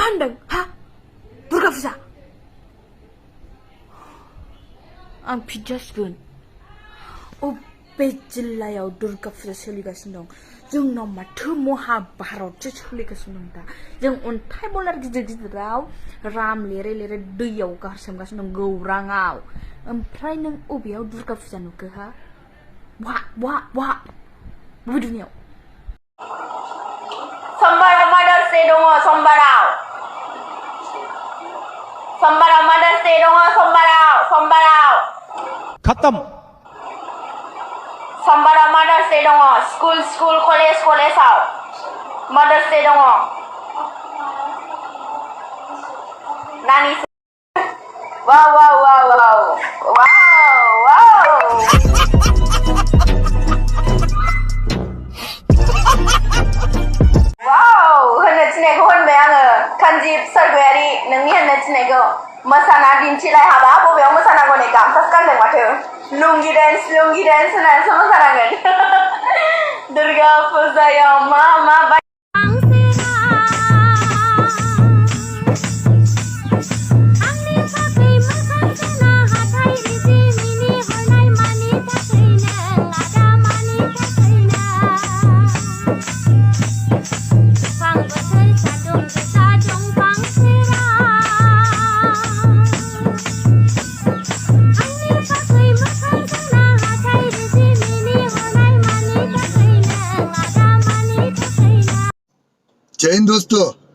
होनदों हा दुर्गा फुजा आं फिट जासिगोन अबे जिल्लायाव दुर्गा फुजा सोलिगासिनो दं जोंनाव माथो महाभारतसो सोलिगासिनो दं दा जों अन्थाइ बलार गिदिर गिदिराव राम लिरै लिरै दैयाव गारसोमगासिनो दं गौराङाव ओमफ्राय नों अबेयाव दुर्गा फुजा नुखो हा बहा बबे दुनियाव समबाराव मादार्स दे दङ समबाराव मादार्स दे दङ समबाराव खत्म समबाराव मादार्स दे दङ स्कुल कलेजाव मादार्स दे दङ नानि वाव होननो थिननायखौ होनबाय आङो कान्जिब सारगयारि नोंनि होननो थिननायखौ मोसाना दिन्थिलाय हाबा बबेयाव मोसानांगौ नै गामसासो गानदों माथो लुंगि डेन्स होननानैसो मोसानांगोन दुर्गा फुजायाव मा जय हिंद दोस्तों।